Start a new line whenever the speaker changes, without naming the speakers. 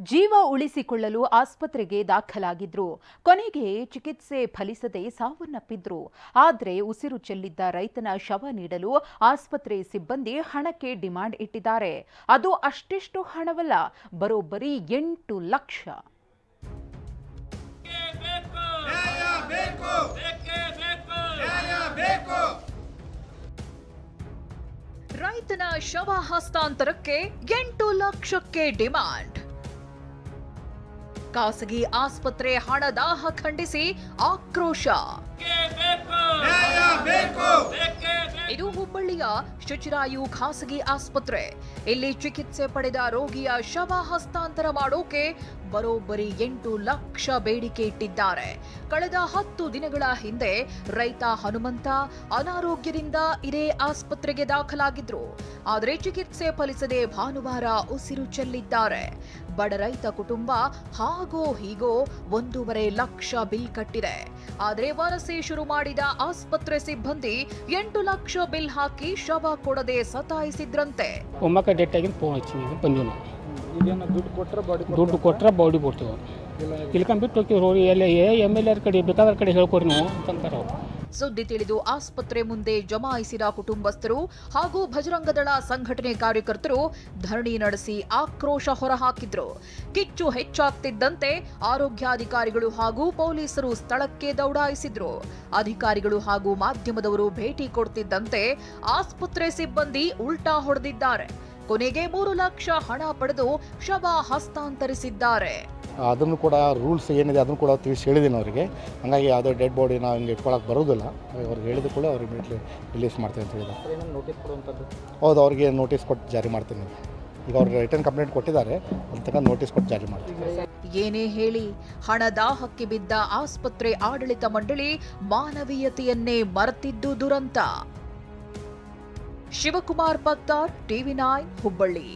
ಜೀವ ಉಳಿಸಿಕೊಳ್ಳಲು ಆಸ್ಪತ್ರೆಗೆ ದಾಖಲಾಗಿದ್ರು. ಕೊನೆಗೆ ಚಿಕಿತ್ಸೆ ಫಲಿಸದೆ ಸಾವನ್ನಪ್ಪಿದ್ರು. ಆದರೆ ಉಸಿರು ಚೆಲ್ಲಿದ್ದ ರೈತನ ಶವ ನೀಡಲು ಆಸ್ಪತ್ರೆ ಸಿಬ್ಬಂದಿ ಹಣಕ್ಕೆ ಡಿಮಾಂಡ್ ಇಟ್ಟಿದ್ದಾರೆ. ಅದು ಅಷ್ಟಿಷ್ಟು ಹಣವಲ್ಲ, ಬರೋಬ್ಬರಿ 8 ಲಕ್ಷ. ರೈತನ ಶವ ಹಸ್ತಾಂತರಕ್ಕೆ 8 ಲಕ್ಷಕ್ಕೆ ಡಿಮಾಂಡ್. ಖಾಸಗಿ ಆಸ್ಪತ್ರೆ ಹಣದಾಹ ಖಂಡಿಸಿ ಆಕ್ರೋಶ. ಇದು ಹುಬ್ಬಳ್ಳಿಯ ಶುಚಿರಾಯು ಖಾಸಗಿ ಆಸ್ಪತ್ರೆ. ಇಲ್ಲಿ ಚಿಕಿತ್ಸೆ ಪಡೆದ ರೋಗಿಯ ಶವ ಹಸ್ತಾಂತರ ಮಾಡೋಕೆ ಬರೋಬ್ಬರಿ 8 ಲಕ್ಷ ಬೇಡಿಕೆ ಇಟ್ಟಿದ್ದಾರೆ. ಕಳೆದ 10 ದಿನಗಳ ಹಿಂದೆ ರೈತ ಹನುಮಂತ ಅನಾರೋಗ್ಯದಿಂದ ಇದೇ ಆಸ್ಪತ್ರೆಗೆ ದಾಖಲಾಗಿದ್ರು. ಆದರೆ ಚಿಕಿತ್ಸೆ ಫಲಿಸದೆ ಭಾನುವಾರ ಉಸಿರು ಚೆಲ್ಲಿದ್ದಾರೆ. ಬಡ ರೈತ ಕುಟುಂಬ ಹಾಗೋ ಹೀಗೋ 1.5 ಲಕ್ಷ ಬಿಲ್ ಕಟ್ಟಿದೆ. ಆದರೆ ವರಸೆ ಶುರು ಮಾಡಿದ ಆಸ್ಪತ್ರೆ ಸಿಬ್ಬಂದಿ 8 ಲಕ್ಷ ಬಿಲ್ ಹಾಕಿ ಶವ ಕೊಡದೆ ಸತಾಯಿಸಿದ್ರಂತೆ.
ದುಡ್ಡು ಕೊಟ್ಟರೆ ಬಾಡಿ ಕೊಡ್ತೀವಿ, ಇಲ್ಕೊಂಡ್ಬಿಟ್ಟು ಹೋಗ್ತೀವಿ. ಎಲ್ಲ MLA ಕಡೆ ಬೇಕಾದ್ರ ಕಡೆ ಹೇಳ್ಕೊರಿ ನೀವು ಅಂತಂತಾರೆ ಅವರು.
ಸುದ್ದಿ ತಿಳಿದು ಆಸ್ಪತ್ರೆ ಮುಂದೆ ಜಮಾಯಿಸಿದ ಕುಟುಂಬಸ್ಥರು ಹಾಗೂ ಭಜರಂಗದಳ ಸಂಘಟನೆ ಕಾರ್ಯಕರ್ತರು ಧರಣಿ ನಡೆಸಿ ಆಕ್ರೋಶ ಹೊರಹಾಕಿದ್ರು. ಕಿಚ್ಚು ಹೆಚ್ಚಾಗ್ತಿದ್ದಂತೆ ಆರೋಗ್ಯಾಧಿಕಾರಿಗಳು ಹಾಗೂ ಪೊಲೀಸರು ಸ್ಥಳಕ್ಕೆ ದೌಡಾಯಿಸಿದ್ರು. ಅಧಿಕಾರಿಗಳು ಹಾಗೂ ಮಾಧ್ಯಮದವರು ಭೇಟಿ ಕೊಡ್ತಿದ್ದಂತೆ ಆಸ್ಪತ್ರೆ ಸಿಬ್ಬಂದಿ ಉಲ್ಟಾ ಹೊಡೆದಿದ್ದಾರೆ. ಕೊನೆಗೆ 3 ಲಕ್ಷ ಹಣ ಪಡೆದು ಶವ ಹಸ್ತಾಂತರಿಸಿದ್ದಾರೆ.
ಅದನ್ನು ಕೂಡ ರೂಲ್ಸ್ ಏನಿದೆ ಅದನ್ನು ಕೂಡ ತಿಳಿಸಿ ಹೇಳಿದ್ದೀನಿ ಅವರಿಗೆ. ಹಾಗಾಗಿ ಯಾವುದೇ ಡೆಡ್ ಬಾಡಿನ ಹಿಂಗೆ ಇಟ್ಕೊಳ್ಳೋಕೆ ಬರೋದಿಲ್ಲ. ಅವ್ರಿಗೆ ಹೇಳಿದ ಕೂಡ ಅವ್ರಿಗೆ ಇಮಿಡಿಯೇಟ್ಲಿ ರಿಲೀಸ್ ಮಾಡ್ತೀನಿ ಅಂತ ಹೇಳಿದ್ದಾರೆ. ಹೌದು, ಅವ್ರಿಗೆ ನೋಟಿಸ್ ಕೊಟ್ಟು ಜಾರಿ ಮಾಡ್ತೀನಿ. ಈಗ ಅವ್ರಿಗೆ ರಿಟರ್ನ್ ಕಂಪ್ಲೇಂಟ್ ಕೊಟ್ಟಿದ್ದಾರೆ, ಅಂತಕ್ಕ ನೋಟಿಸ್ ಕೊಟ್ಟು ಜಾರಿ ಮಾಡ್ತೀನಿ.
ಏನೇ ಹೇಳಿ, ಹಣದಾಹಕ್ಕೆ ಬಿದ್ದ ಆಸ್ಪತ್ರೆ ಆಡಳಿತ ಮಂಡಳಿ ಮಾನವೀಯತೆಯನ್ನೇ ಮರೆತಿದ್ದು ದುರಂತ. ಶಿವಕುಮಾರ್ ಪತ್ತಾರ್, TV9 ಹುಬ್ಬಳ್ಳಿ.